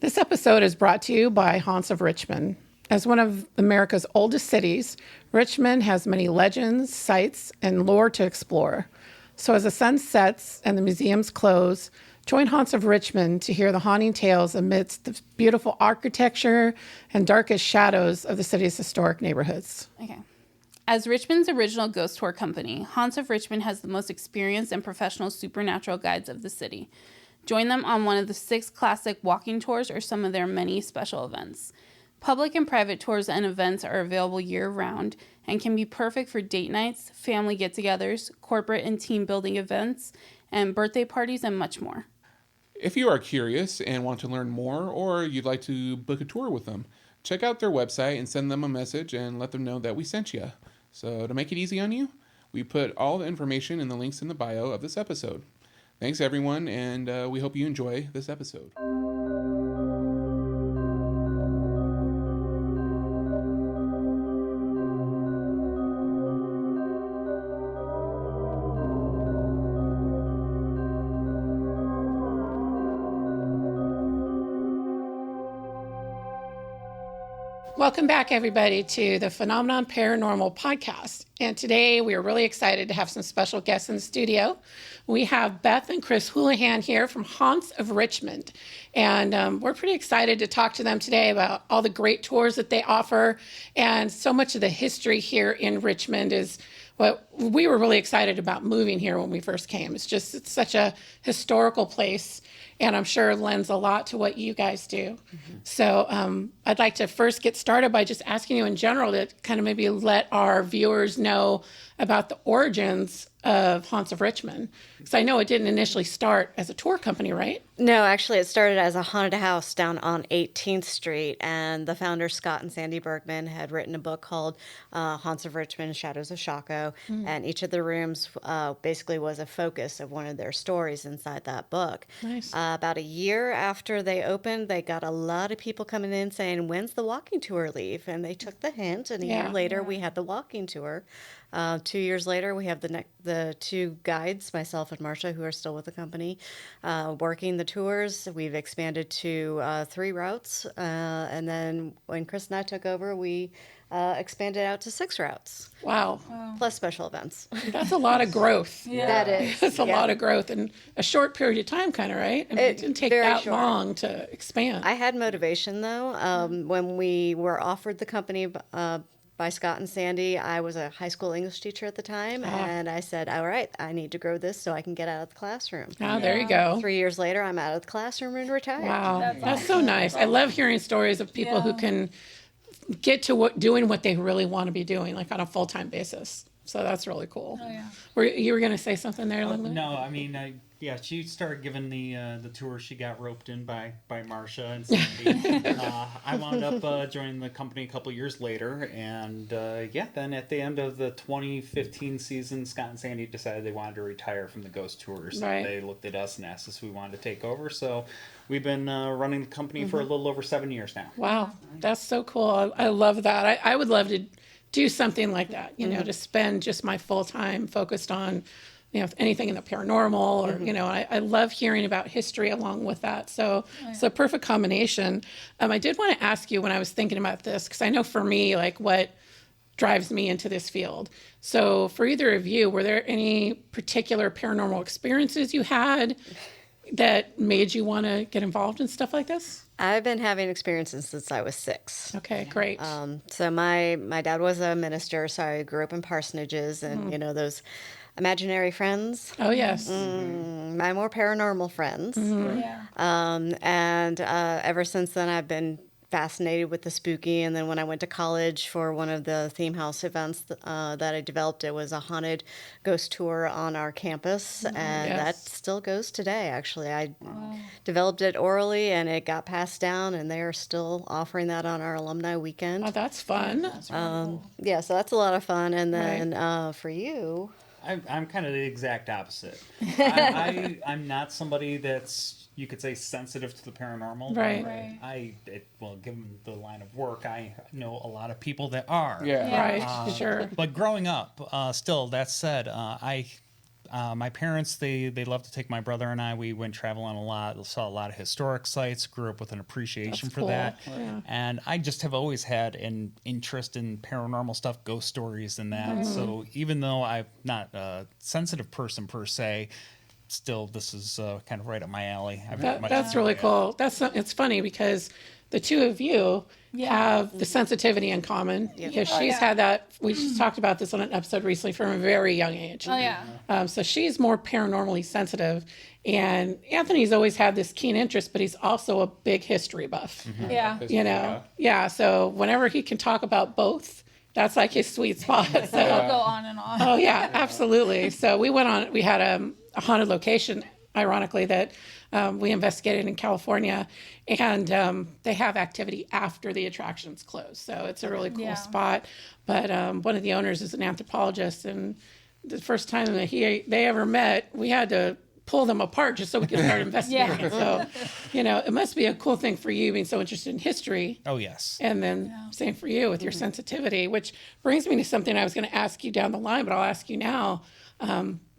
This episode is brought to you by Haunts of Richmond. As one of America's oldest cities, Richmond has many legends, sites, and lore to explore. So as the sun sets and the museums close, join Haunts of Richmond to hear the haunting tales amidst the beautiful architecture and darkest shadows of the city's historic neighborhoods. Okay. As Richmond's original ghost tour company, Haunts of Richmond has the most experienced and professional supernatural guides of the city. Join them on one of the 6 classic walking tours or some of their many special events. Public and private tours and events are available year-round and can be perfect for date nights, family get-togethers, corporate and team building events, and birthday parties, and much more. If you are curious and want to learn more, or you'd like to book a tour with them, check out their website and send them a message and let them know that we sent you. So to make it easy on you, we put all the information and the links in the bio of this episode. Thanks, everyone, and we hope you enjoy this episode. Welcome back, everybody, to the Phenomenon Paranormal podcast. And today we are really excited to have some special guests in the studio. We have Beth and Chris Houlihan here from Haunts of Richmond. And we're pretty excited to talk to them today about all the great tours that they offer. And so much of the history here in Richmond is what we were really excited about moving here when we first came. It's such a historical place. And I'm sure it lends a lot to what you guys do. Mm-hmm. So I'd like to first get started by just asking you in general to kind of maybe let our viewers know about the origins of Haunts of Richmond. Because I know it didn't initially start as a tour company, right? No, actually it started as a haunted house down on 18th Street. And the founders, Scott and Sandy Bergman, had written a book called Haunts of Richmond, Shadows of Shaco. Mm. And each of the rooms basically was a focus of one of their stories inside that book. Nice. About a year after they opened, they got a lot of people coming in saying, when's the walking tour leave? And they took the hint, and a year later we had the walking tour. 2 years later, we have the 2 guides, myself and Marcia, who are still with the company, working the tours. We've expanded to 3 routes. And then when Chris and I took over, we expanded out to 6 routes. Wow. Plus special events. That's a lot of growth. Yeah. That is. That's a lot of growth in a short period of time, kind of, right? I mean, it didn't take that long to expand. I had motivation, though. When we were offered the company by Scott and Sandy, I was a high school English teacher at the time, and I said, all right, I need to grow this so I can get out of the classroom. Oh, there you go. 3 years later, I'm out of the classroom and retired. Wow, that's so nice. I love hearing stories of people who can get to doing what they really want to be doing, like on a full-time basis. So that's really cool. Oh, yeah. You were going to say something there, Linda? No, I mean, she started giving the tour. She got roped in by Marcia and Sandy. I wound up joining the company a couple years later, and then at the end of the 2015 season, Scott and Sandy decided they wanted to retire from the ghost tours. Right. They looked at us and asked us if we wanted to take over, so we've been running the company for a little over 7 years now. Wow, that's so cool. I love that. I would love to do something like that, to spend just my full time focused on, anything in the paranormal or, I love hearing about history along with that. So it's a perfect combination. I did want to ask you when I was thinking about this, because I know for me, like what drives me into this field. So for either of you, were there any particular paranormal experiences you had that made you want to get involved in stuff like this? I've been having experiences since I was 6. Okay, great. So my dad was a minister, so I grew up in parsonages and, those imaginary friends. Oh, yes. My more paranormal friends. Mm-hmm. Yeah. And ever since then, I've been fascinated with the spooky. And then when I went to college for one of the theme house events that I developed, it was a haunted ghost tour on our campus. And that still goes today, actually. I developed it orally and it got passed down, and they are still offering that on our alumni weekend. Oh, that's fun. That's really cool. Yeah, so that's a lot of fun. And then for you... I'm kind of the exact opposite. I'm not somebody that's, you could say, sensitive to the paranormal. Right. Given the line of work, I know a lot of people that are. Yeah. Right. Sure. But growing up, still, that said, I my parents, they love to take my brother and I. We went traveling a lot, saw a lot of historic sites, grew up with an appreciation for cool. that. Yeah. And I just have always had an interest in paranormal stuff, ghost stories and that. So even though I'm not a sensitive person per se, still this is kind of right up my alley. That's really cool. It's funny because the two of you have the sensitivity in common because she's had that. We just talked about this on an episode recently from a very young age. Oh, yeah. So she's more paranormally sensitive, and Anthony's always had this keen interest, but he's also a big history buff. Yeah. You know, so whenever he can talk about both, that's like his sweet spot. So, We'll go on and on. oh yeah, absolutely. So we had a haunted location, ironically, that we investigated in California, and they have activity after the attractions close. So it's a really cool spot. But one of the owners is an anthropologist, and the first time that they ever met, we had to pull them apart just so we could start investigating. So, it must be a cool thing for you being so interested in history. Oh, yes. And then same for you with your sensitivity, which brings me to something I was going to ask you down the line, but I'll ask you now.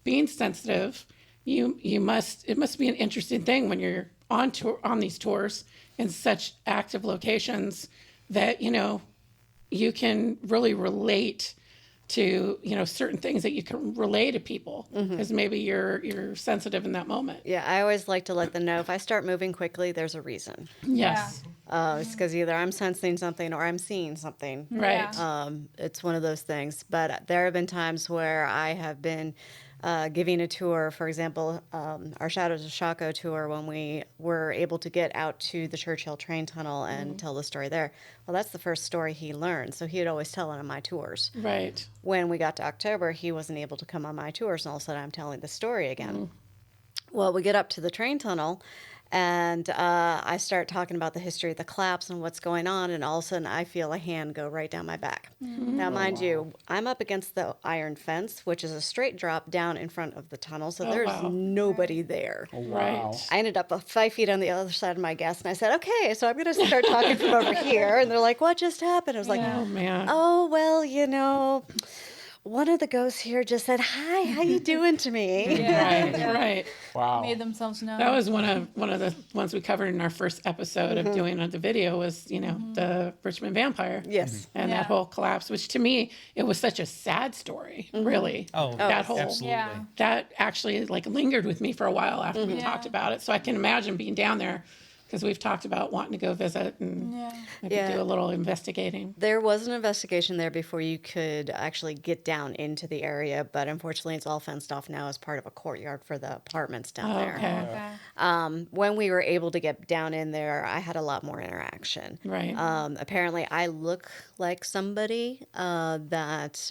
Being sensitive, it must be an interesting thing when you're on tour, on these tours in such active locations that, you can really relate to, certain things that you can relay to people because maybe you're sensitive in that moment. Yeah, I always like to let them know if I start moving quickly, there's a reason. Yes. It's because either I'm sensing something or I'm seeing something. Right. It's one of those things. But there have been times where I have been giving a tour, for example, our Shadows of Shaco tour, when we were able to get out to the Churchill train tunnel and tell the story there. Well, that's the first story he learned, so he'd always tell it on my tours. Right. When we got to October, he wasn't able to come on my tours, and all of a sudden I'm telling the story again. Well, we get up to the train tunnel, and I start talking about the history of the collapse and what's going on, and all of a sudden I feel a hand go right down my back. Now, mind you, I'm up against the iron fence, which is a straight drop down in front of the tunnel, so there's nobody there. Right. I ended up 5 feet on the other side of my guest, and I said, okay, so I'm going to start talking from over here. And they're like, what just happened? I was like, Oh man. oh, well, one of the ghosts here just said, hi, how you doing to me? Right. Wow. Made themselves known. That was one of the ones we covered in our first episode of doing the video was, the Richmond vampire. Yes. And that whole collapse, which to me, it was such a sad story, really. Oh, that whole, absolutely. Yeah. that actually lingered with me for a while after we talked about it. So I can imagine being down there because we've talked about wanting to go visit and maybe do a little investigating. There was an investigation there before you could actually get down into the area, but unfortunately it's all fenced off now as part of a courtyard for the apartments down there. Okay. When we were able to get down in there, I had a lot more interaction. Right. Apparently I look like somebody that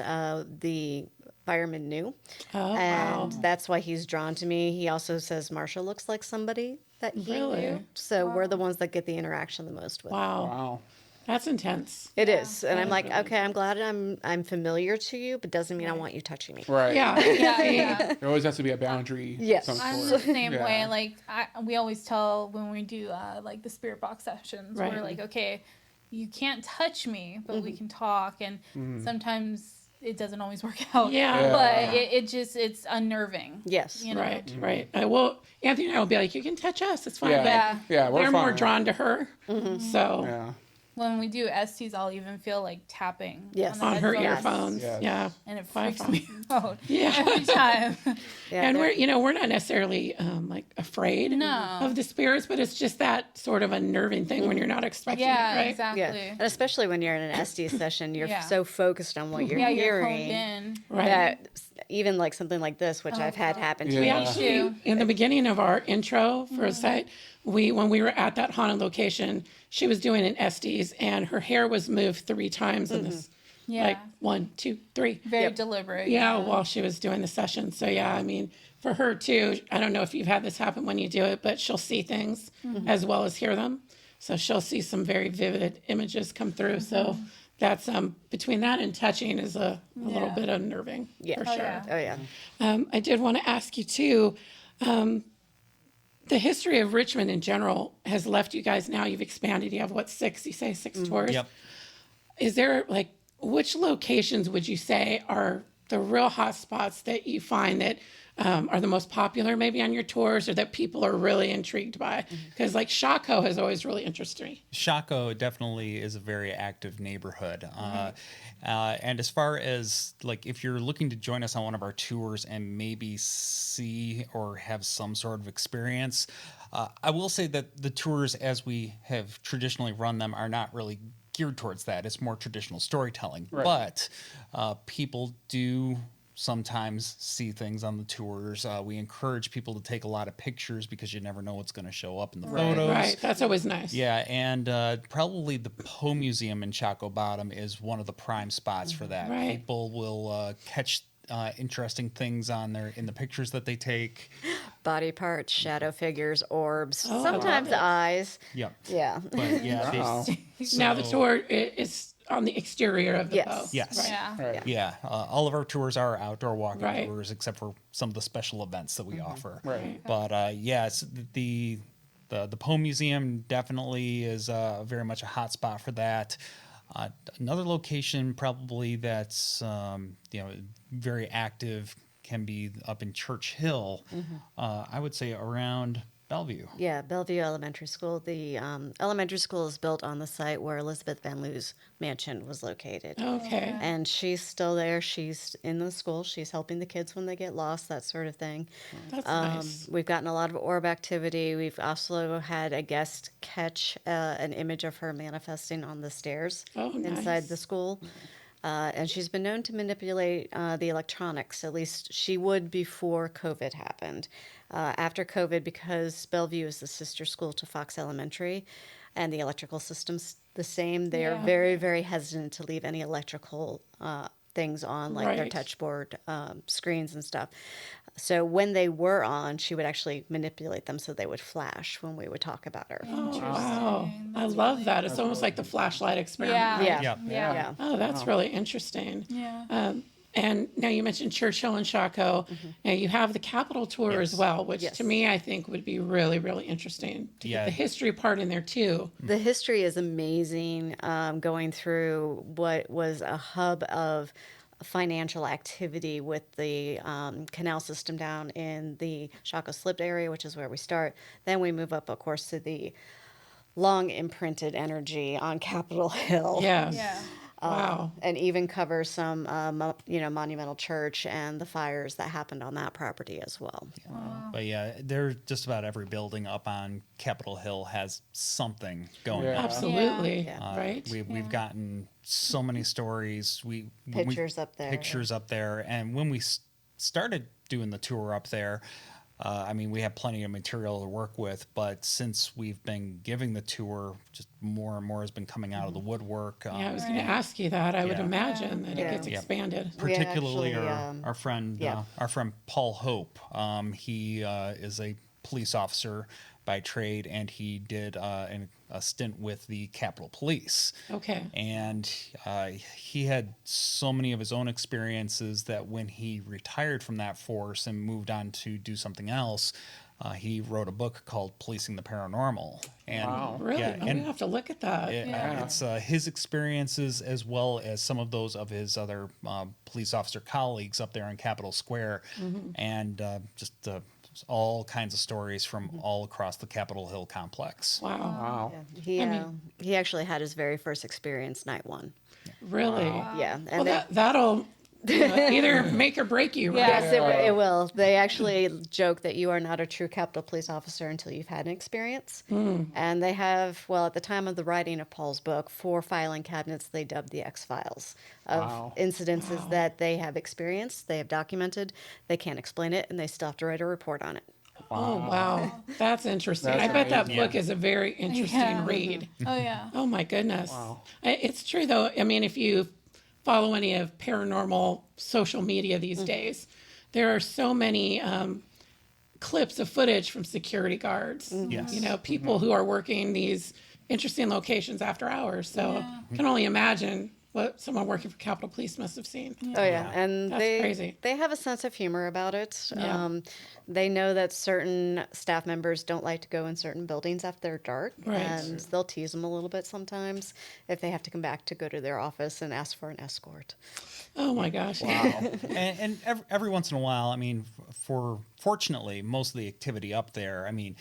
the fireman knew. Oh, And that's why he's drawn to me. He also says Marsha looks like somebody that he Really? knew. So we're the ones that get the interaction the most with. Wow. Wow. That's intense. It is. And I'm like, okay, I'm glad I'm familiar to you, but doesn't mean I want you touching me. Right. Yeah. There always has to be a boundary. of Yes. some I'm sort. the same Yeah. way. Like we always tell when we do the spirit box sessions, Right. we're like, okay, you can't touch me, but we can talk. And sometimes it doesn't always work out. Yeah. But it's unnerving. Yes. You know? Right. Well, Anthony and I will be like, you can touch us. It's fine. Yeah. But Yeah. We're they're more fine. drawn to her. So Yeah. When we do STs, I'll even feel like tapping Yes. the on her headphones, earphones. Yes. Yeah. and it By freaks phone. me out Yeah. every time. Yeah, And they're- we're not necessarily afraid No. of the spirits, but it's just that sort of unnerving thing when you're not expecting it, Yeah, right? exactly. Yeah. And especially when you're in an SD session, you're Yeah. so focused on what you're Yeah, you're honed hearing in. Right. that even like something like this, which I've had happen to Yeah. We me. actually, too. in the beginning of our intro for a site, when we were at that haunted location, she was doing an Estes and her hair was moved 3 times in this, Yeah. like 1, 2, 3. Very deliberate. Yeah, while she was doing the session. So yeah, I mean, for her too, I don't know if you've had this happen when you do it, but she'll see things as well as hear them. So she'll see some very vivid images come through. So that's between that and touching is a little bit unnerving for sure. yeah. Oh, yeah. I did want to ask you too, the history of Richmond in general has left you guys now, you've expanded, you have what, 6 tours? Yep. Is there which locations would you say are the real hot spots that you find that are the most popular maybe on your tours, or that people are really intrigued by? Because like Shaco has always really interested me. Shaco definitely is a very active neighborhood. And as far as like if you're looking to join us on one of our tours and maybe see or have some sort of experience, I will say that the tours as we have traditionally run them are not really geared towards that. It's more traditional storytelling. But people do sometimes see things on the tours. We encourage people to take a lot of pictures because you never know what's going to show up in the photos. Right, that's always nice. Yeah, and probably the Poe Museum in Chaco Bottom is one of the prime spots for that. Right. People will catch interesting things on there in the pictures that they take. Body parts, shadow figures, orbs, I love sometimes it. eyes. Yep. Yeah. But yeah, Wow. Now the tour is on the exterior of the Yes. Poe. Yes. Right. Yeah. Right. yeah, all of our tours are outdoor walking Right. tours, except for some of the special events that we offer. Right. But yes, the Poe Museum definitely is very much a hot spot for that. Another location probably that's very active can be up in Church Hill. I would say around Bellevue. Yeah, Bellevue Elementary School. The elementary school is built on the site where Elizabeth Van Loo's mansion was located. Okay. And she's still there. She's in the school. She's helping the kids when they get lost, that sort of thing. That's nice. We've gotten a lot of orb activity. We've also had a guest catch an image of her manifesting on the stairs inside nice. the school. And she's been known to manipulate the electronics, at least she would before COVID happened. After COVID, because Bellevue is the sister school to Fox Elementary, and the electrical system's the same, they are Yeah. very, very hesitant to leave any electrical things on, like their Right. touchboard screens and stuff. So when they were on, she would actually manipulate them so they would flash when we would talk about her. Oh, wow. I love that. It's almost like the flashlight experiment. Yeah. Yeah. Yep. Yeah. Oh, that's really interesting. Yeah. And now you mentioned Churchill and Chaco. Now you have the Capitol tour as well, which Yes. to me I think would be really, really interesting to Yeah. get the history part in there too. The history is amazing, going through what was a hub of financial activity with the canal system down in the Chaco Slip area, which is where we start. Then we move up, of course, to the long imprinted energy on Capitol Hill. Yes. Yeah. Wow. And even cover some, Monumental Church and the fires that happened on that property as well. But yeah, there just about every building up on Capitol Hill has something going Yeah. on. Absolutely. Yeah. Right. We've gotten so many stories. Pictures up there. Pictures up there, and when we started doing the tour up there, we have plenty of material to work with. But since we've been giving the tour, just more and more has been coming out of the woodwork. Yeah, I was going to ask you that. I would Yeah. imagine that it Yeah. gets Yeah. expanded. Particularly actually, our friend yeah. our friend Paul Hope. He is a police officer by trade, and he did a stint with the Capitol Police. Okay. And he had so many of his own experiences that when he retired from that force and moved on to do something else, he wrote a book called Policing the Paranormal. And Wow. Really? yeah, I'm going to have to look at that. it's his experiences as well as some of those of his other police officer colleagues up there in Capitol Square, and just all kinds of stories from all across the Capitol Hill complex. Wow. Wow. He actually had his very first experience night one. Really? Yeah. And Well, they- that'll either make or break you, right? Yeah. Yes, it will. They actually joke that you are not a true Capitol Police officer until you've had an experience. And they have, well, at the time of the writing of Paul's book, 4 filing cabinets they dubbed the X-Files of Wow. incidences that they have experienced, they have documented, they can't explain it, and they still have to write a report on it. Oh, wow. That's interesting. That's I bet that amazing. book is a very interesting Yeah. read. Oh yeah. Oh, my goodness. Wow. It's true, though. I mean, if you follow any of paranormal social media these days, there are so many clips of footage from security guards. Yes. You know, people who are working these interesting locations after hours. So I can only imagine what someone working for Capitol Police must have seen. Oh yeah, and That's crazy. they have a sense of humor about it. Yeah. They know that certain staff members don't like to go in certain buildings after they're dark, Right. and they'll tease them a little bit sometimes if they have to come back to go to their office and ask for an escort. Oh my gosh. And every once in a while, I mean, fortunately, most of the activity up there, I mean,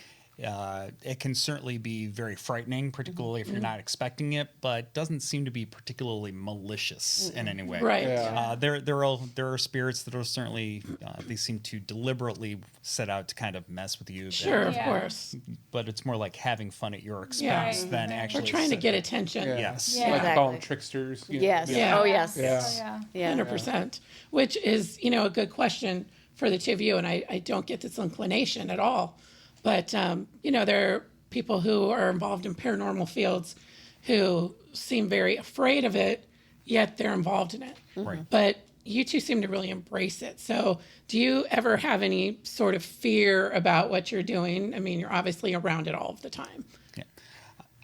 it can certainly be very frightening, particularly if you're not expecting it, but doesn't seem to be particularly malicious in any way. Right. Yeah. There are spirits that are certainly they seem to deliberately set out to kind of mess with you. Sure, of Yeah. course. But it's more like having fun at your Yeah. expense than Right. actually We're trying to get attention. Yes. Yeah. Like they call them Exactly. tricksters. you know? Yes. Yeah. Oh yes. Yeah. Oh, yeah. Yeah. 100%, which is, a good question for the two of you. And I don't get this inclination at all. But, there are people who are involved in paranormal fields who seem very afraid of it, yet they're involved in it. Right. But you two seem to really embrace it. So do you ever have any sort of fear about what you're doing? I mean, you're obviously around it all of the time.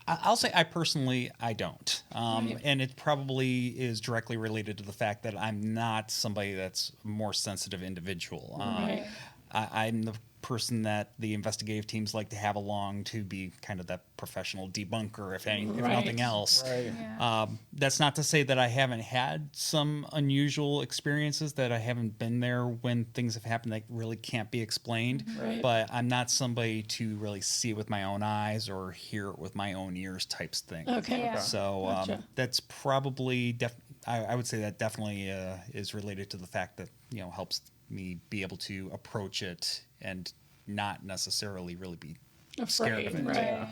I'll say I personally, I don't. And it probably is directly related to the fact that I'm not somebody that's a more sensitive individual. Right. I'm the person that the investigative teams like to have along to be kind of that professional debunker, if Right. nothing else. Right. Yeah. That's not to say that I haven't had some unusual experiences, that I haven't been there when things have happened that really can't be explained. Right. But I'm not somebody to really see it with my own eyes or hear it with my own ears types thing. Okay. Yeah. So Gotcha. that's probably I would say that definitely is related to the fact that helps me be able to approach it and not necessarily really be scared of it. Right.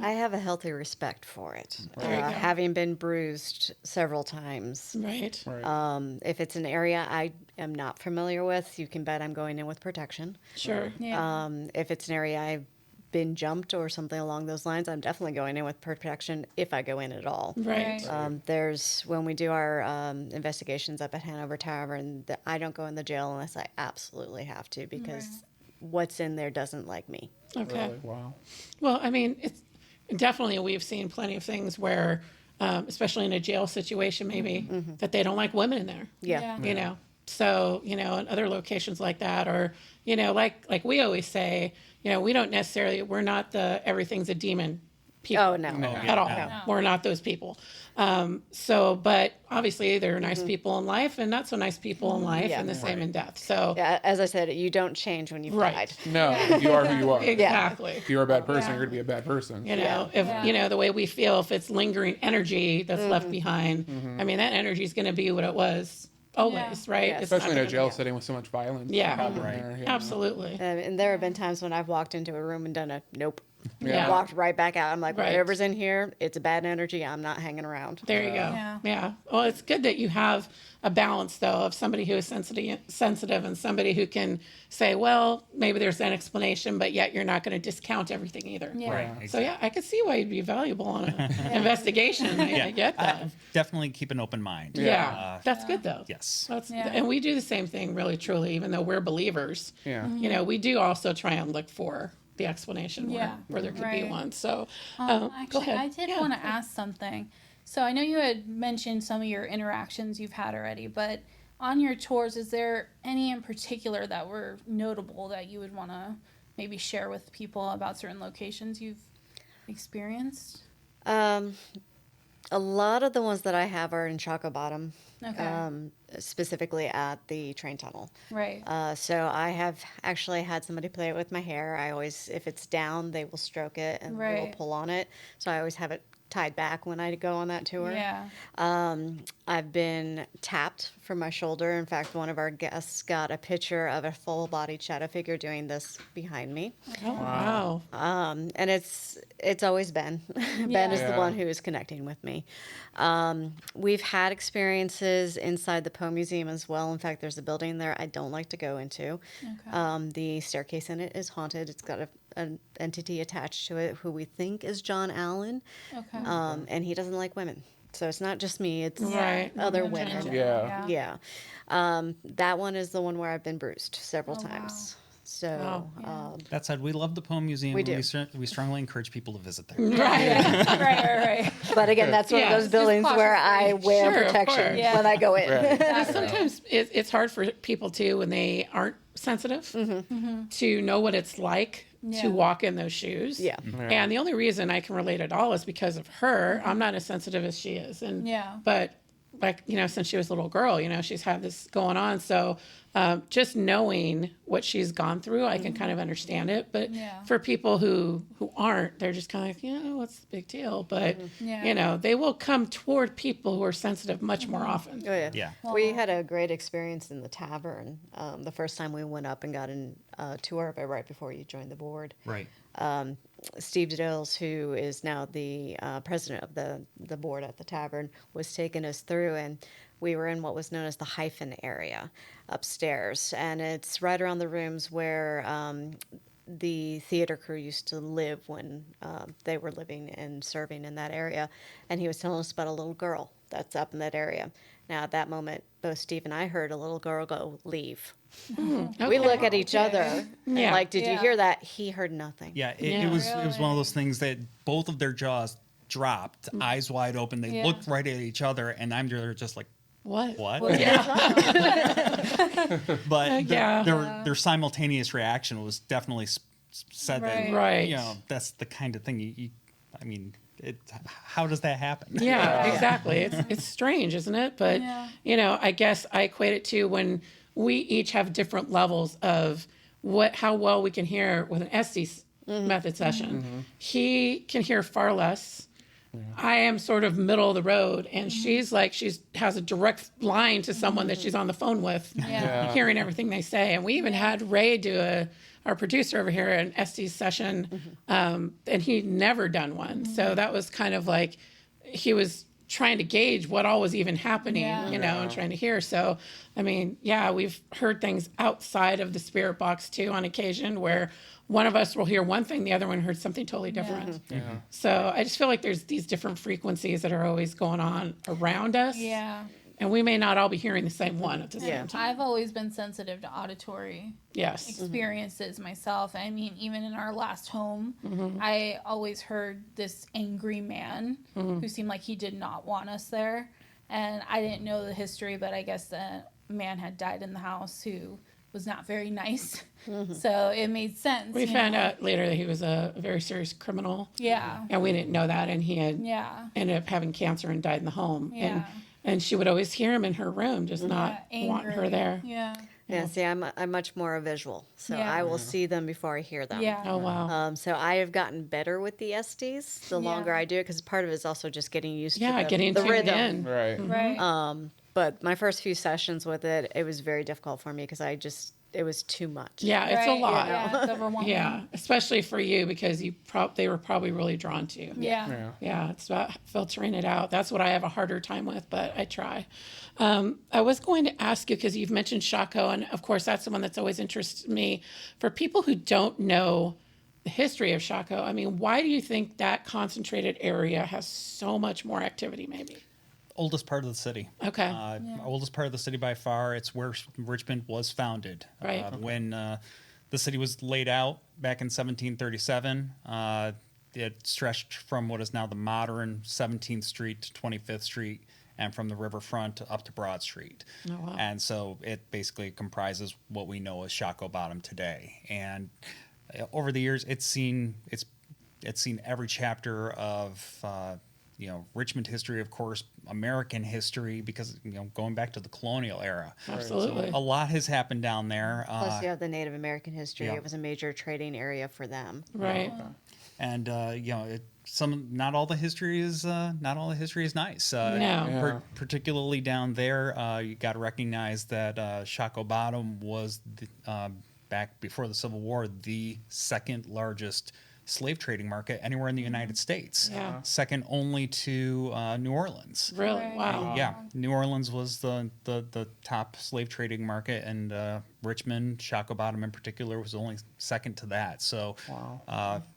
I have a healthy respect for it, There you go. having been bruised several times. Right. Right. If it's an area I am not familiar with, you can bet I'm going in with protection. Sure. Yeah. If it's an area I've been jumped or something along those lines, I'm definitely going in with protection if I go in at all. Right. Right. When we do our investigations up at Hanover Tavern, I don't go in the jail unless I absolutely have to, because what's in there doesn't like me. Okay. Really? Wow. Well, I mean, it's definitely, we've seen plenty of things where, especially in a jail situation, maybe that they don't like women in there. Yeah. Yeah. So, in other locations like that, or, like we always say, we don't necessarily, we're not the everything's a demon people. Oh, no. At all. No. We're not those people. But obviously there are nice people in life and not so nice people in life, Yeah. and the same in death. So, Yeah, as I said, you don't change when you've Right. died. No, you are who you are. exactly. If you're a bad person, Yeah. you're going to be a bad person. If the way we feel, if it's lingering energy that's left behind, I mean, that energy is going to be what it was always, right? Yes. It's not Especially in a gonna jail be- setting with so much violence. Yeah. happening Right. there, Absolutely. And there have been times when I've walked into a room and done a nope. Yeah. Walked right back out. I'm like, Right. whatever's in here, it's a bad energy. I'm not hanging around. There you go. Yeah. Yeah. Well, it's good that you have a balance, though, of somebody who is sensitive and somebody who can say, well, maybe there's an explanation, but yet you're not going to discount everything either. Yeah. Right. So, yeah, I could see why you'd be valuable on an investigation. I get that. Definitely keep an open mind. Yeah. That's good, though. Yes. Yeah. And we do the same thing, really, truly, even though we're believers. Yeah. We do also try and look for the explanation Yeah. where there could be Right. one. So, Actually, go ahead. I did Yeah. want to ask something. So I know you had mentioned some of your interactions you've had already, but on your tours, is there any in particular that were notable that you would want to maybe share with people about certain locations you've experienced? A lot of the ones that I have are in Chaco Bottom, Okay. specifically at the train tunnel. Right. So I have actually had somebody play with my hair. I always, if it's down, they will stroke it and they will Right. pull on it. So I always have it tied back when I go on that tour. Yeah. I've been tapped from my shoulder. In fact, one of our guests got a picture of a full-bodied shadow figure doing this behind me. Oh, wow. And it's always Ben. Ben is the Yeah. one who is connecting with me. We've had experiences inside the Poe Museum as well. In fact, there's a building there I don't like to go into. Okay. The staircase in it is haunted. It's got an entity attached to it who we think is John Allen, Okay. and he doesn't like women. So it's not just me; it's Right. other Women in women. general, Yeah. Yeah. That one is the one where I've been bruised several Oh, wow. times. So, Wow. That said, we love the Poem Museum. We and do. We strongly encourage people to visit there. Right. right. But again, that's one Yeah. of those Just buildings where I wear Sure, of protection course. Yeah. when I go in. Right. Sometimes it's hard for people too when they aren't sensitive to know what it's like Yeah. to walk in those shoes. Yeah. And the only reason I can relate at all is because of her. I'm not as sensitive as she is. And Yeah. but like, since she was a little girl, she's had this going on. So just knowing what she's gone through, I can kind of understand it. But Yeah. for people who aren't, they're just kind of like, what's the big deal? But, Yeah. they will come toward people who are sensitive much more often. Oh, yeah. Yeah. We had a great experience in the tavern the first time we went up and got a tour right before you joined the board. Right. Steve Dills, who is now the president of the board at the tavern, was taking us through, and we were in what was known as the hyphen area upstairs, and it's right around the rooms where the theater crew used to live when they were living and serving in that area. And he was telling us about a little girl that's up in that area. Now, at that moment, both Steve and I heard a little girl go, "Leave." We look at each other and Yeah. like, did you Yeah. hear that? He heard nothing. Yeah, Yeah. it was one of those things that both of their jaws dropped, eyes wide open. They Yeah. looked right at each other, and I'm there just like, What? what? Yeah. But Yeah. their simultaneous reaction was definitely said Right. that Right. that's the kind of thing I mean, how does that happen? Yeah, exactly. It's strange, isn't it? But Yeah. I guess I equate it to when we each have different levels of how well we can hear with an Estes method session. He can hear far less. I am sort of middle of the road, and she's like has a direct line to someone that she's on the phone with, Yeah. hearing everything they say. And we even had Ray do our producer over here, an Estes session, and he'd never done one. So that was kind of like he was trying to gauge what all was even happening, Yeah. and trying to hear. So, I mean, we've heard things outside of the spirit box too on occasion where one of us will hear one thing, the other one heard something totally different. So I just feel like there's these different frequencies that are always going on around us. Yeah. And we may not all be hearing the same one at the same time. I've always been sensitive to auditory Yes. experiences myself. I mean, even in our last home, I always heard this angry man who seemed like he did not want us there. And I didn't know the history, but I guess the man had died in the house who was not very nice. So it made sense. We found out later that he was a very serious criminal. Yeah. And we didn't know that. And he had Yeah. ended up having cancer and died in the home. Yeah. And she would always hear him in her room, just not want her Angry. there. Yeah. Yeah, see, I'm much more a visual, so Yeah. I will see them before I hear them. Yeah. Oh, wow. So I have gotten better with the SDs the longer I do it, because part of it is also just getting used to Getting the tuned rhythm. in. Right. Right. But my first few sessions with it, it was very difficult for me because it was too much. Yeah, it's a Right. lot. Yeah, it's overwhelming. Yeah, especially for you because they were probably really drawn to you. Yeah. Yeah, it's about filtering it out. That's what I have a harder time with, but I try. I was going to ask you, because you've mentioned Shaco, and of course that's the one that's always interested me. For people who don't know the history of Shaco, I mean, why do you think that concentrated area has so much more activity maybe? Oldest part of the city. Okay. Oldest part of the city by far. It's where Richmond was founded. Right. When the city was laid out back in 1737, it stretched from what is now the modern 17th Street to 25th Street, and from the riverfront up to Broad Street. Oh, wow. And so it basically comprises what we know as Shaco Bottom today. And over the years, it's seen every chapter of Richmond history, of course, American history, because going back to the colonial era. Absolutely. A lot has happened down there. Plus, you have the Native American history. yeah. It was a major trading area for them. Right. And not all the history is nice. No. Particularly down there, you got to recognize that Shaco Bottom was back before the Civil War the second largest slave trading market anywhere in the United States. Yeah. Second only to New Orleans. Really? Right. Wow. Yeah, New Orleans was the top slave trading market, and Richmond, Shaco Bottom in particular, was only second to that. So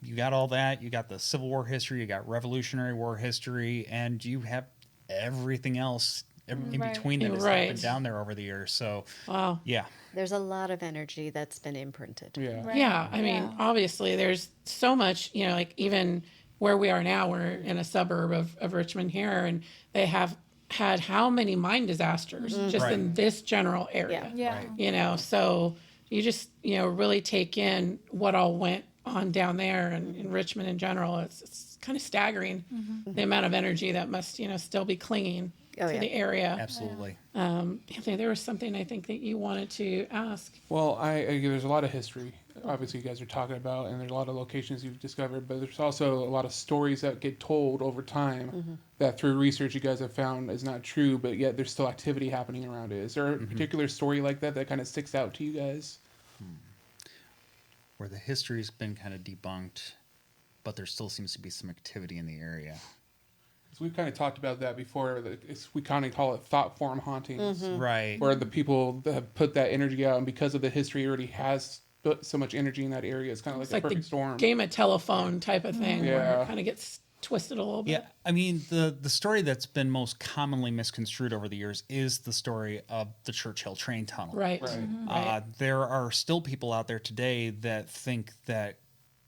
you got all that. You got the Civil War history, you got Revolutionary War history, and you have everything else in Right. between that has Right. happened down there over the years. So, Wow. yeah. There's a lot of energy that's been imprinted. Yeah. Right. Yeah, I mean, obviously, there's so much, like even where we are now, we're in a suburb of Richmond here, and they have had how many mine disasters just in this general area. Yeah. Right. You know, so you just, you know, really take in what all went on down there and in Richmond in general. It's kind of staggering the amount of energy that must, you know, still be clinging Oh, to yeah. the area. Absolutely. Anthony, there was something I think that you wanted to ask. Well, there's a lot of history. Obviously, you guys are talking about, and there's a lot of locations you've discovered, but there's also a lot of stories that get told over time that through research you guys have found is not true, but yet there's still activity happening around it. Is there a particular story like that kind of sticks out to you guys? Where the history's been kind of debunked, but there still seems to be some activity in the area. So we've kind of talked about that before. We kind of call it thought form hauntings, Right. where the people that have put that energy out, and because of the history, it already has put so much energy in that area. It's kind of like It's a like perfect the storm. game of telephone type of thing where Yeah. it kind of gets twisted a little bit. Yeah, I mean, the story that's been most commonly misconstrued over the years is the story of the Churchill train tunnel. Right. Right. There are still people out there today that think that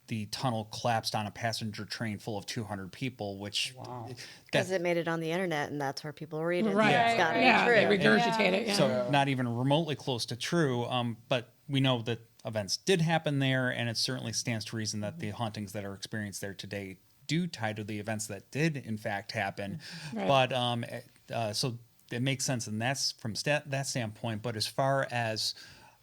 the tunnel collapsed on a passenger train full of 200 people, which Wow. Because it made it on the internet, and that's where people read it. Right. It's got to Yeah, be they true. regurgitate it. Yeah. so not even remotely close to true. But we know that events did happen there, and it certainly stands to reason that the hauntings that are experienced there today do tie to the events that did in fact happen. Right. But so it makes sense, and that's from that standpoint. But as far as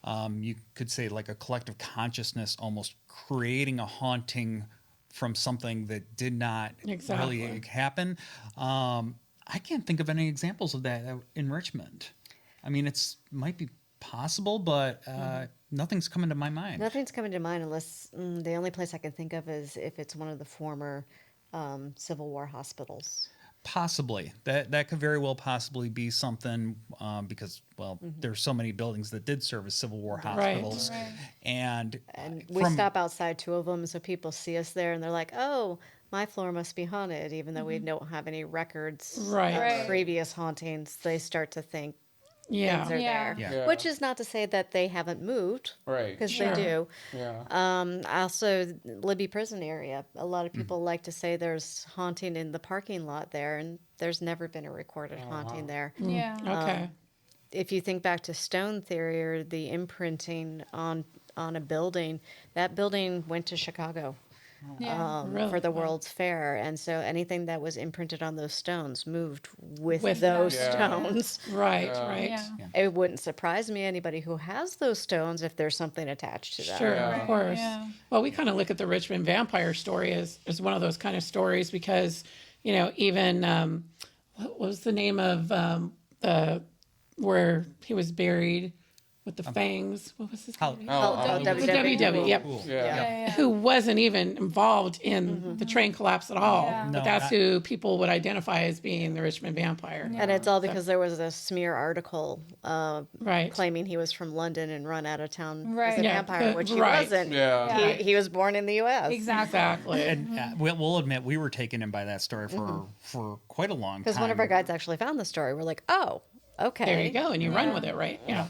you could say, like a collective consciousness almost creating a haunting from something that did not Exactly. really happen. I can't think of any examples of that in Richmond. I mean, might be possible, but nothing's coming to my mind. Nothing's coming to mind unless the only place I can think of is if it's one of the former Civil War hospitals. Possibly that could very well possibly be something because there's so many buildings that did serve as Civil War hospitals, and We stop outside two of them, so people see us there and they're like, "Oh, my floor must be haunted," even though we don't have any records Right. of Right. previous hauntings. They start to think Yeah. things are there, Yeah. which is not to say that they haven't moved, Right. because Sure. they do. Yeah. Also, Libby Prison area. A lot of people like to say there's haunting in the parking lot there, and there's never been a recorded haunting there. Yeah. Okay. If you think back to stone theory or the imprinting on a building, that building went to Chicago Yeah. Really? for the Wow. World's Fair, and so anything that was imprinted on those stones moved with With those them. stones. Right. Yeah. Right. Yeah. It wouldn't surprise me anybody who has those stones if there's something attached to them. Sure, Yeah. of course. Yeah. Well, we kind of look at the Richmond vampire story as one of those kind of stories because, you know, even what was the name of the where he was buried with the fangs? What was his name? WW. WW. Yep. Yeah. Who wasn't even involved in the train collapse at all. Yeah. But No, that's not- who people would identify as being the Richmond vampire. And it's all because there was a smear article Right. claiming he was from London and run out of town as Right. a Yeah, vampire, which he right. wasn't. Yeah. He was born in the U.S. Exactly. Exactly. And we'll admit we were taken in by that story for quite a long time. Because one of our guides actually found the story. We're like, oh, okay. There you go. And you run with it, right? Yeah.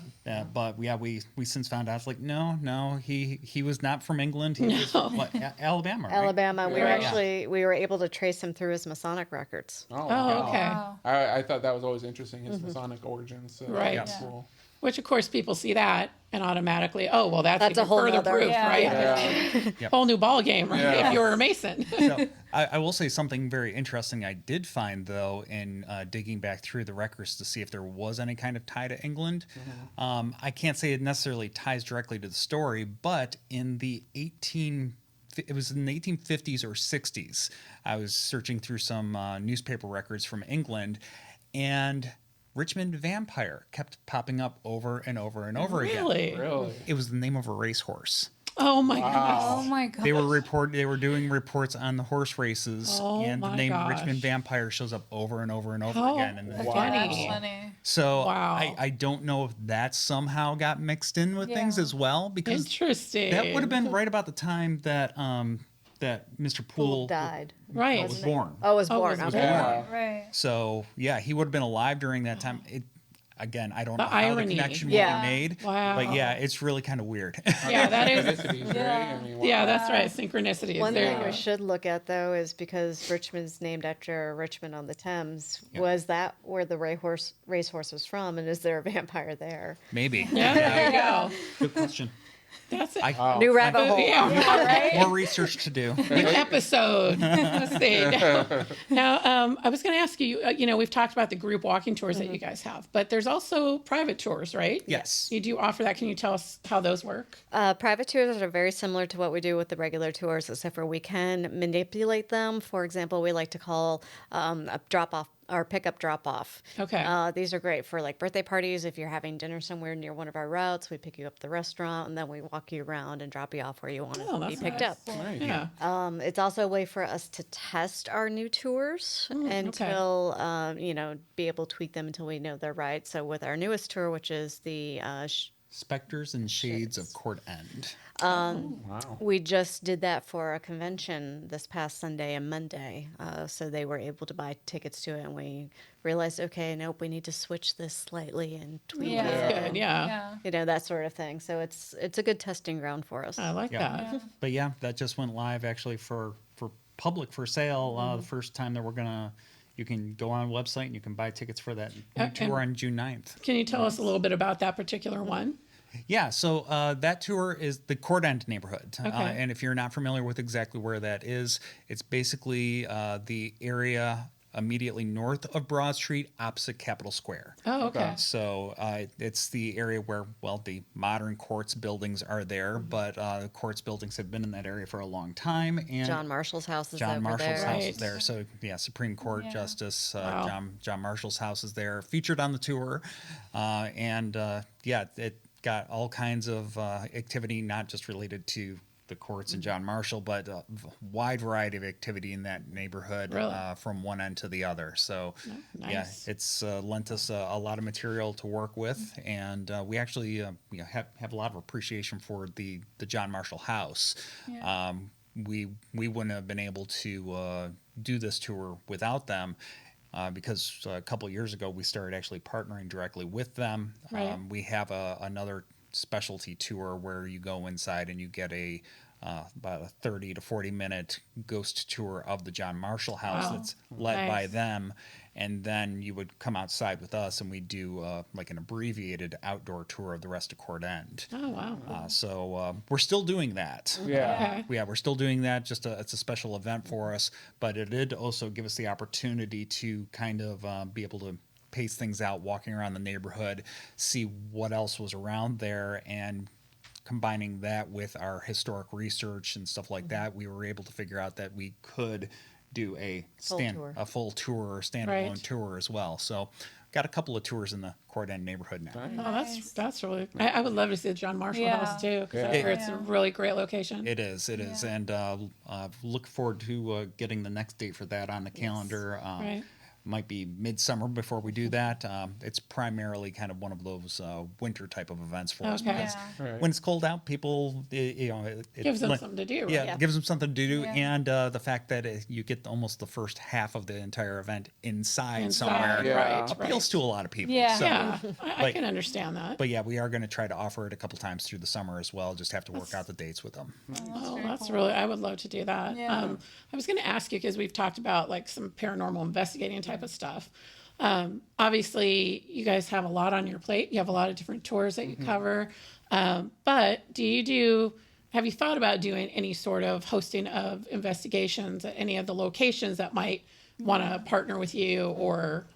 But yeah, we since found out it's like no, he was not from England. He was Alabama. Right? Alabama. We were Yeah. actually we were able to trace him through his Masonic records. Oh, Oh, wow. okay. Wow. I thought that was always interesting, his Masonic origins. So Right. That's Yeah. cool. Which, of course, people see that and automatically, oh, well, that's That's a even whole further nother- proof, Yeah. right? Yeah. Whole new ball game, right? Yeah. If you were a Mason. So, I will say something very interesting I did find, though, in digging back through the records to see if there was any kind of tie to England. I can't say it necessarily ties directly to the story, but in the 1850s or 60s, I was searching through some newspaper records from England, and Richmond Vampire kept popping up over and over and over again. Really? Really? It was the name of a racehorse. Oh, my goodness. Oh my god. They were doing reports on the horse races, Oh and the my name gosh. Richmond Vampire shows up over and over and over How again. And funny. That's funny. so Wow. I don't know if that somehow got mixed in with things Yeah. as well, because Interesting. that would have been right about the time that that Mr. Poole died. right. was born. Oh, was Oh, born. was Okay. Yeah. Right. So yeah, he would have been alive during that time. Again, I don't The know how the irony. connection Yeah. will be made. Wow. But yeah, it's really kind of weird. Yeah, that is. Synchronicities, right? I mean, wow. Yeah, that's right. Synchronicity is One there. thing we should look at, though, is because Richmond's named after Richmond on the Thames, was that where the racehorse was from, and is there a vampire there? Maybe. Yeah, there you go. Good question. That's it. New rabbit hole. Yeah, More research to do. which episode? Let's see. Now, I was going to ask you, we've talked about the group walking tours that you guys have, but there's also private tours, right? Yes. You do offer that. Can you tell us how those work? Private tours are very similar to what we do with the regular tours, except for we can manipulate them. For example, we like to call a drop-off or pick-up drop-off. Okay. These are great for like birthday parties. If you're having dinner somewhere near one of our routes, we pick you up at the restaurant, and then we walk you around and drop you off where you want to be that's picked nice. up. Right. Yeah. It's also a way for us to test our new tours until, be able to tweak them until we know they're right. So with our newest tour, which is the Specters and Shades of Court End. Wow. we just did that for a convention this past Sunday and Monday. So they were able to buy tickets to it, and we realized, okay, nope, we need to switch this slightly and tweak Yeah. it. Good. Yeah. That sort of thing. So it's a good testing ground for us. I like that. But yeah, that just went live actually for public for sale the first time that you can go on a website and you can buy tickets for that new tour on June 9th. Can you tell us a little bit about that particular one? Yeah, so that tour is the Court End neighborhood. Okay. And if you're not familiar with exactly where that is, it's basically the area immediately north of Broad Street, opposite Capitol Square. Oh, okay. So it's the area where, the modern courts buildings are there, but the courts buildings have been in that area for a long time. And John Marshall's house is John over Marshall's there. house Right. is there. So yeah, Supreme Court Justice Wow. John Marshall's house is there, featured on the tour, it got all kinds of activity, not just related to the courts and John Marshall, but a wide variety of activity in that neighborhood Really? from one end to the other. So nice. it's lent us a lot of material to work with, and we actually have a lot of appreciation for the John Marshall house. Yeah. We wouldn't have been able to do this tour without them. Because a couple of years ago, we started actually partnering directly with them. Right. We have another specialty tour where you go inside and you get about a 30 to 40 minute ghost tour of the John Marshall house Wow. that's led by Nice. them. And then you would come outside with us and we do like an abbreviated outdoor tour of the rest of Court End. Oh, wow. So we're still doing that. Yeah. Okay. Yeah, we're still doing that. It's a special event for us, but it did also give us the opportunity to kind of be able to pace things out, walking around the neighborhood, see what else was around there, and combining that with our historic research and stuff like that, we were able to figure out that we could do a full tour or standalone Right. tour as well. So got a couple of tours in the Court End neighborhood now. Oh, that's really. I would love to see the John Marshall Yeah. house too, because Yeah. I hear it's a really great location. It is, and look forward to getting the next date for that on the calendar. Right. Might be midsummer before we do that. It's primarily kind of one of those winter type of events for us. Okay. Because Right. when it's cold out, people, it Gives them something to do. Yeah, Right? it gives them something to do, Yeah. and the fact that you get almost the first half of the entire event inside Inside, somewhere Yeah. appeals to a lot of people. Yeah. So, Yeah, I Like- can understand that. But yeah, we are going to try to offer it a couple times through the summer as well. Just have to work out the dates with them. Oh, that's really. I would love to do that. Yeah. I was going to ask you because we've talked about like some paranormal investigating type of stuff. Obviously, you guys have a lot on your plate. You have a lot of different tours that you cover. But have you thought about doing any sort of hosting of investigations at any of the locations that might want to partner with you or?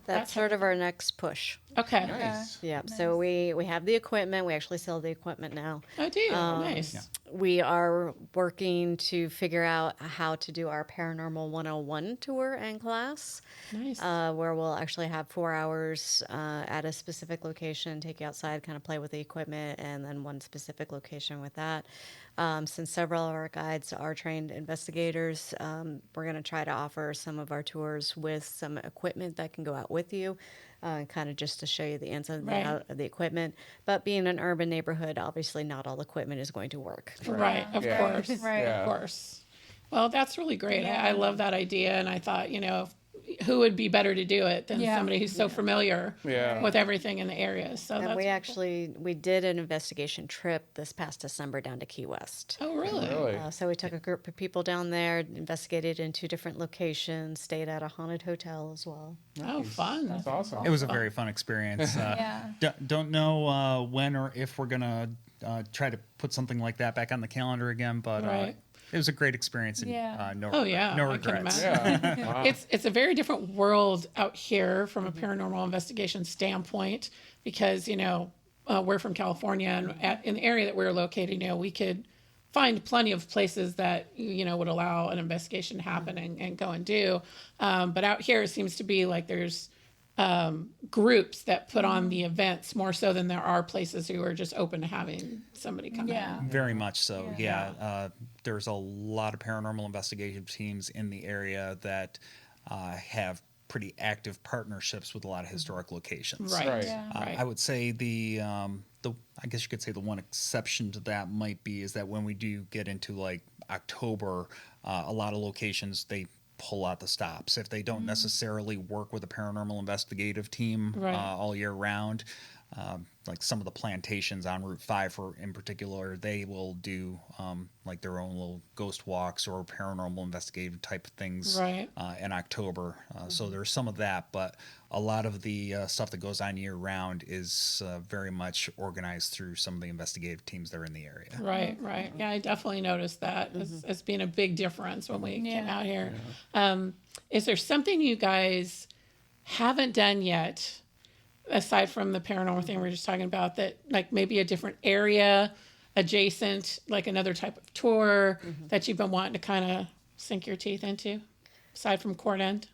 That's sort of our next push. Okay. Nice. Yeah. So we have the equipment. We actually sell the equipment now. I do. Nice. We are working to figure out how to do our Paranormal 101 tour and class, Nice. where we'll actually have 4 hours at a specific location, take you outside, kind of play with the equipment, and then one specific location with that. Since several of our guides are trained investigators, we're going to try to offer some of our tours with some equipment that can go out with you. Kind of just to show you the ins and Right. out of the equipment. But being an urban neighborhood, obviously not all equipment is going to work. Right, of Yeah. course. Right. Yeah. Of course. Well, that's really great. I love that idea. And I thought, who would be better to do it than Yeah. somebody who's so familiar Yeah. with everything in the area. So And that's we did an investigation trip this past December down to Key West. oh really? Really? So we took a group of people down there, investigated in 2 different locations, stayed at a haunted hotel as well. Oh, fun. That's awesome. It was a very fun experience. Yeah. Don't know when or if we're gonna try to put something like that back on the calendar again, but Right. it was a great experience. And, Yeah. no, Oh yeah, no I can regrets. imagine. Yeah. Wow. It's a very different world out here from a paranormal investigation standpoint because we're from California and in the area that we're located, we could find plenty of places that would allow an investigation to happen and go and do. But out here, it seems to be like there's groups that put on the events more so than there are places who are just open to having somebody come Yeah. in. Very much so. Yeah. There's a lot of paranormal investigation teams in the area that have pretty active partnerships with a lot of historic locations. Right. Right. Yeah. Right. I would say the I guess you could say the one exception to that might be is that when we do get into like October, a lot of locations they pull out the stops if they don't necessarily work with a paranormal investigative team Right. all year round. Like some of the plantations on Route 5 in particular, they will do like their own little ghost walks or paranormal investigative type of things Right. in October. So there's some of that, but a lot of the stuff that goes on year round is very much organized through some of the investigative teams that are in the area. Right, right. Yeah, I definitely noticed that as being a big difference when we came Yeah. out here. Is there something you guys haven't done yet, aside from the paranormal thing we were just talking about, that like maybe a different area adjacent, like another type of tour that you've been wanting to kind of sink your teeth into, aside from Court End?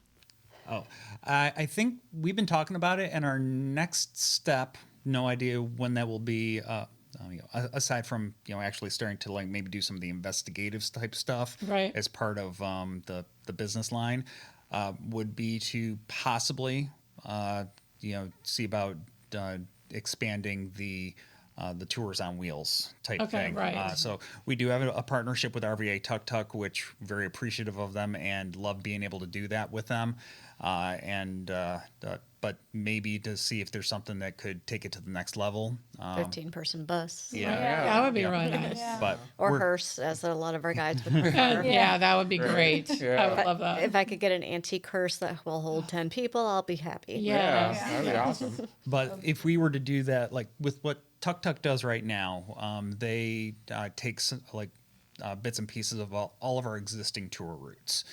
Oh, I think we've been talking about it, and our next step, no idea when that will be. Aside from actually starting to like maybe do some of the investigative type stuff Right. as part of the business line, would be to possibly see about expanding the tours on wheels type Okay, thing. right. So we do have a partnership with RVA Tuk Tuk, which very appreciative of them and love being able to do that with them. But maybe to see if there's something that could take it to the next level. 15-person bus. Yeah. That would be Yeah. really nice. Yeah. But Or we're- hearse, as a lot of our guides would prefer. Yeah, that would be great. Yeah. I would love that. If I could get an antique hearse that will hold 10 people, I'll be happy. Yeah, Yes. that'd be awesome. But if we were to do that, like with what Tuk Tuk does right now, they take bits and pieces of all of our existing tour routes.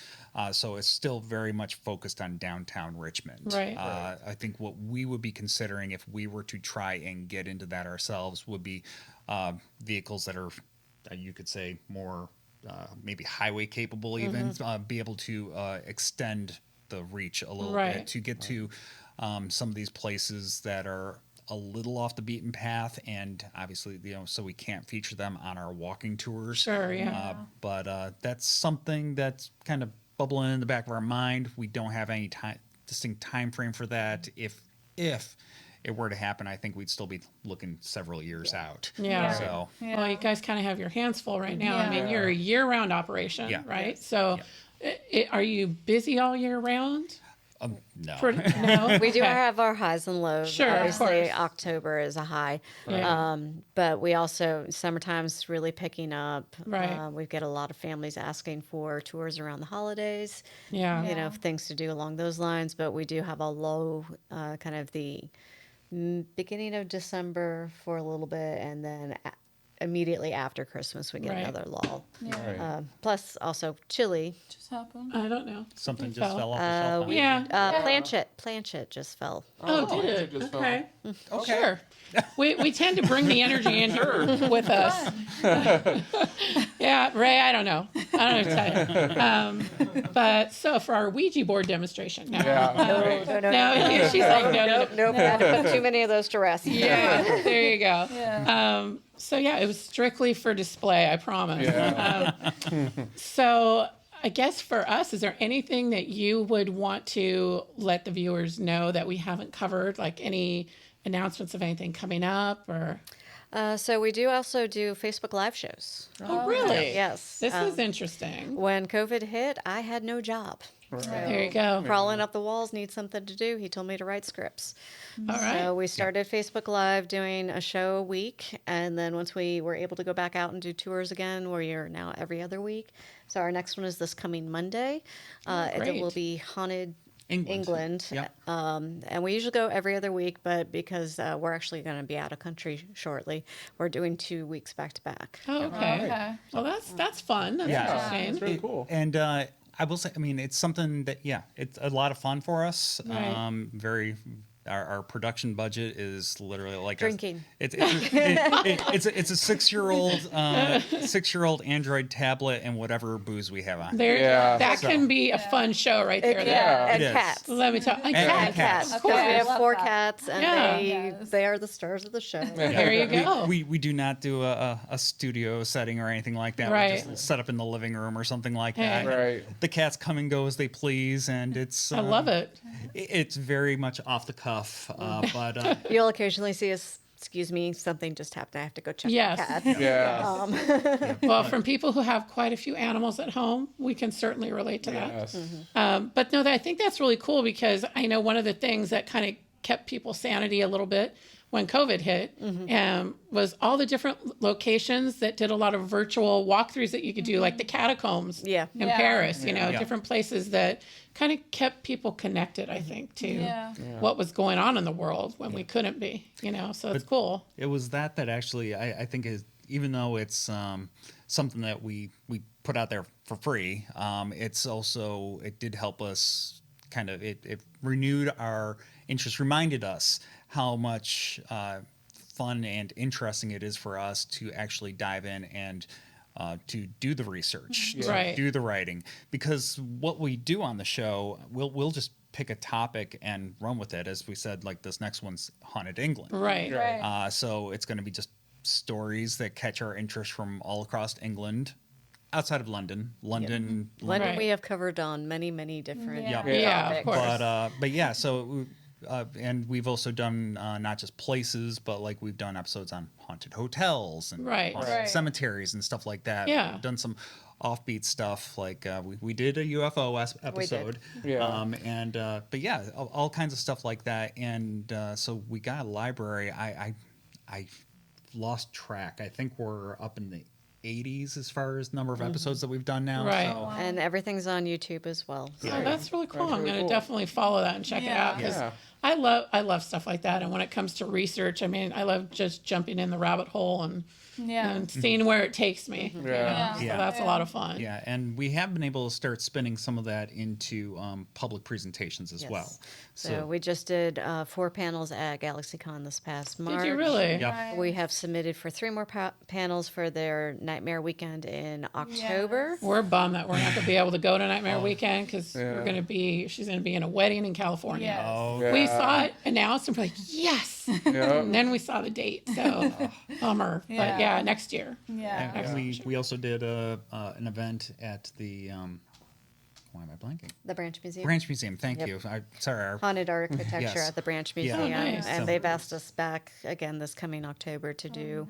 So it's still very much focused on downtown Richmond. Right. I think what we would be considering if we were to try and get into that ourselves would be vehicles that are, you could say, more maybe highway capable, even be able to extend the reach a little Right. bit to get to some of these places that are a little off the beaten path, and obviously so we can't feature them on our walking tours. Sure, yeah. But that's something that's kind of bubbling in the back of our mind. We don't have any distinct time frame for that. If it were to happen, I think we'd still be looking several years out. Yeah. So Well, you guys kind of have your hands full right now. I mean, Yeah. you're a year-round operation, Yeah. right? So, are you busy all year round? no. No, We do Okay. have our highs and lows. Sure, of Obviously, course. October is a high. Yeah. But we also, summertime's really picking up. Right. We get a lot of families asking for tours around the holidays, Yeah. you know, things to do along those lines. But we do have a low kind of the beginning of December for a little bit, and then immediately after Christmas, we get Right. another lull. Right. Plus, also chilly. Just happened. I don't know. Something just Fell. fell off the shelf. on Yeah. Planchet just fell. Oh, did it it? just Okay. Sure. We tend to bring the energy in here with us. Yeah, Ray, I don't know. I don't know what to tell you. But so for our Ouija board demonstration now. Yeah. No, she's like, no. Nope, had to put too many of those to rest. Yeah, there you go. Yeah. So yeah, it was strictly for display, I promise. Yeah. So I guess for us, is there anything that you would want to let the viewers know that we haven't covered, like any announcements of anything coming up or? So we do also do Facebook Live shows. Oh, really? Yes. This is interesting. When COVID hit, I had no job. There you go. Crawling up the walls, need something to do. He told me to write scripts. All right. So we started Facebook Live doing a show a week. And then once we were able to go back out and do tours again, we are now every other week. So our next one is this coming Monday. And it will great. be Haunted England. Yep. And we usually go every other week, but because we're actually going to be out of country shortly, we're doing 2 weeks back to back. Oh, okay. Okay. Well, that's fun. That's Yeah. interesting. It's really cool. And I will say, I mean, it's something that, it's a lot of fun for us. Right. Our production budget is literally like Drinking. It's a 6-year-old Android tablet and whatever booze we have on. There, Yeah. that can be a fun show right there. Yeah, and It is. cats. Let me tell you. And Cats. Of Because course. we have Love 4 that. cats, and Yeah. they are the stars of the show. There you go. We do not do a studio setting or anything like that. Right. We just set up in the living room or something like Hey. that. Right. The cats come and go as they please, and it's I love it. It's very much off the cuff, but You'll occasionally see us. Excuse me, something just happened. I have to go check Yes. the cat. Yeah. Well, from people who have quite a few animals at home, we can certainly relate to that. Yes. But no, I think that's really cool because I know one of the things that kind of kept people's sanity a little bit when COVID hit was all the different locations that did a lot of virtual walkthroughs that you could do, like the catacombs Yeah. in Yeah. Paris, Yeah. different places that kind of kept people connected, I think, to Yeah. what was going on in the world when we couldn't be, so it's cool. it was that actually I think is, even though it's something that we put out there for free, it's also, it did help us kind of, it renewed our interest, reminded us how much fun and interesting it is for us to actually dive in and to do the research, to Right. do the writing, because what we do on the show, we'll just pick a topic and run with it. As we said, like this next one's Haunted England. Right. Right. So it's going to be just stories that catch our interest from all across England, outside of London. London, London Right. we have covered on many different Yeah. Yeah, of topics. course. but yeah. So and we've also done not just places, but like we've done episodes on haunted hotels and Right. haunted Right. cemeteries and stuff like that. Yeah. We've done some offbeat stuff, like we did a UFO episode. Yeah. But yeah, all kinds of stuff like that. And so we got a library. I lost track. I think we're up in the 80s as far as number of episodes that we've done now. Right. So, And everything's on YouTube as well. So. Oh, that's really cool. That's I'm really going to cool. definitely follow that and check it Yeah. out because Yeah. I love stuff like that. And when it comes to research, I mean, I love just jumping in the rabbit hole and Yeah. and seeing where it takes me. Yeah. So Yeah. that's a lot of fun. yeah, and we have been able to start spinning some of that into public presentations as Yes. well. So we just did 4 panels at GalaxyCon this past March. Did you really? Yep. Right. We have submitted for 3 more panels for their Nightmare Weekend in October. We're bummed that we're not going to be able to go to Nightmare Oh. Weekend because she's going to be in a wedding in California. Yes. Oh, We saw it announced and we're like, yes. Yeah. And then we saw the date. So bummer. But Yeah. yeah, next year. Yeah. and we also did an event at the why am I blanking? The Branch Museum. Branch Museum. Thank Yep. you. Sorry, our Haunted architecture Yes. at the Branch Yeah. Museum. Oh, nice. And So- they've asked us back again this coming October to do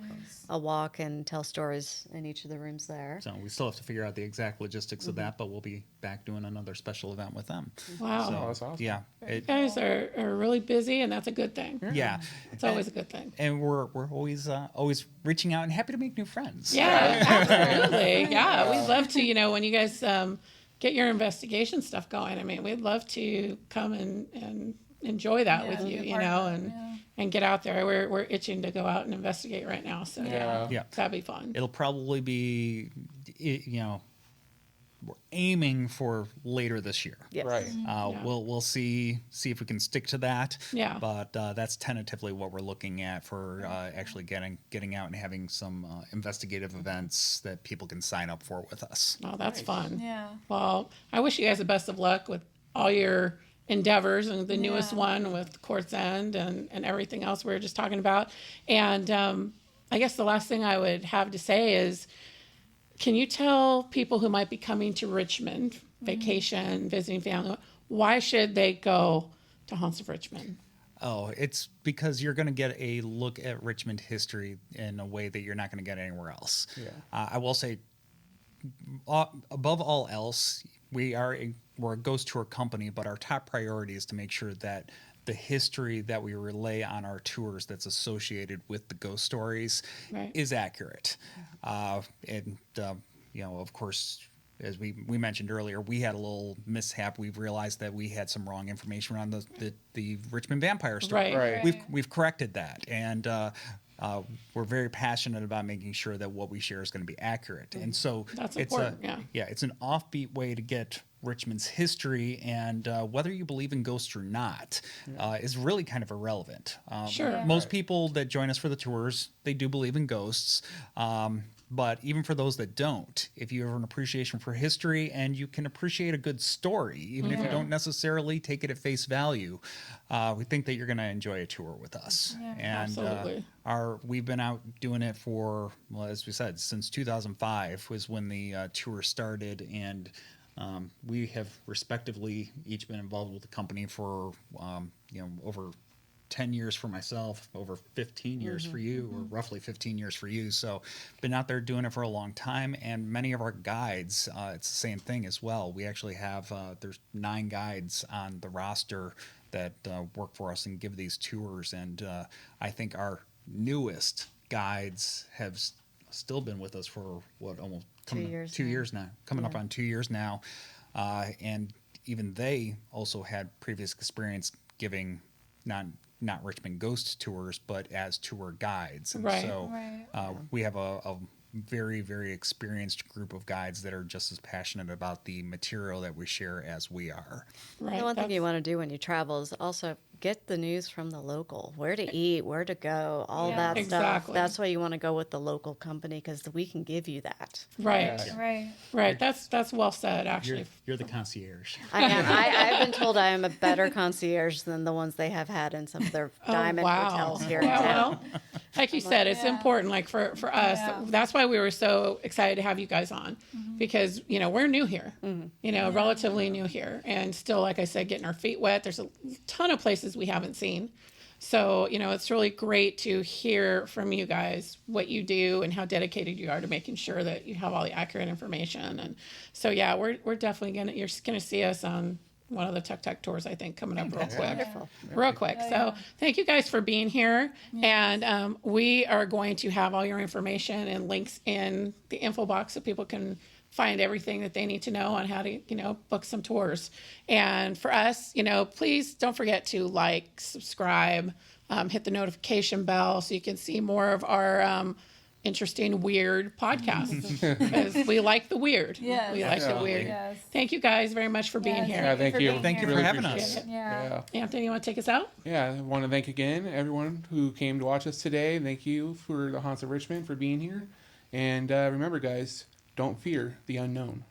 a walk and tell stories in each of the rooms there. So we still have to figure out the exact logistics of that, but we'll be back doing another special event with them. Wow. So, that's awesome. Yeah, You guys are really busy, and that's a good thing. yeah. It's always a good thing. And we're always reaching out and happy to make new friends. Yeah, absolutely. Yeah, we'd love to, when you guys get your investigation stuff going. I mean, we'd love to come and enjoy that with you, be a part of it, and get out there. We're itching to go out and investigate right now. So Yeah. Yeah. that'd be fun. It'll probably be, we're aiming for later this year. Yes. Right. Yeah. We'll see if we can stick to that. Yeah. But that's tentatively what we're looking at for actually getting out and having some investigative events that people can sign up for with us. Oh, that's fun. Yeah. Well, I wish you guys the best of luck with all your endeavors and the newest Yeah. one with Court's End and everything else we were just talking about. And I guess the last thing I would have to say is, can you tell people who might be coming to Richmond, vacation, visiting family, why should they go to Haunts of Richmond? Oh, it's because you're going to get a look at Richmond history in a way that you're not going to get anywhere else. Yeah. I will say, above all else, we're a ghost tour company, but our top priority is to make sure that the history that we relay on our tours that's associated with the ghost stories Right. is accurate. Of course, as we mentioned earlier, we had a little mishap. We've realized that we had some wrong information around the Richmond vampire story. Right. We've corrected that, and we're very passionate about making sure that what we share is going to be accurate. And so That's it's important, it's an offbeat way to get Richmond's history, and whether you believe in ghosts or not is really kind of irrelevant. Sure. Most people that join us for the tours, they do believe in ghosts. But even for those that don't, if you have an appreciation for history and you can appreciate a good story, even if you don't necessarily take it at face value, we think that you're going to enjoy a tour with us. Yeah. And Absolutely. we've been out doing it for, well, as we said, since 2005 was when the tour started, and we have respectively each been involved with the company for over 10 years for myself, over 15 years for you, or roughly 15 years for you. So been out there doing it for a long time. And many of our guides, it's the same thing as well. We actually have, there's 9 guides on the roster that work for us and give these tours. And I think our newest guides have still been with us for almost 2 years 2 now. years now, coming up on 2 years now. And even they also had previous experience giving not Richmond ghost tours, but as tour guides. And Right. so Right. we have a very, very experienced group of guides that are just as passionate about the material that we share as we are. Right. The one thing That's- you want to do when you travel is also get the news from the local, where to eat, where to go, all that stuff. Exactly. That's why you want to go with the local company, because we can give you that. Right. Right. Right. That's well said, actually. You're the concierge. I am. I've been told I am a better concierge than the ones they have had in some of their diamond hotels here in Yeah, town. well, like you said, it's Yeah. important. Like for us, Yeah. that's why we were so excited to have you guys on, because we're new here, relatively new here, and still, like I said, getting our feet wet. There's a ton of places we haven't seen, so it's really great to hear from you guys what you do and how dedicated you are to making sure that you have all the accurate information. And so yeah, we're definitely you're gonna see us on one of the Tuk Tuk tours, I think, coming up real quick. Wonderful. Real quick. So thank you guys for being here. And we are going to have all your information and links in the info box so people can find everything that they need to know on how to, book some tours. And for us, please don't forget to like, subscribe, hit the notification bell so you can see more of our interesting, weird podcasts, because we like the weird. Yes. We like the Definitely. weird. Yes. Thank you guys very much for being Yes. here. Yeah, thank you. being Thank you here. for having appreciate us. it. Yeah. Anthony, you want to take us out? Yeah, I want to thank again everyone who came to watch us today. Thank you for the Haunts of Richmond for being here. And remember, guys, don't fear the unknown.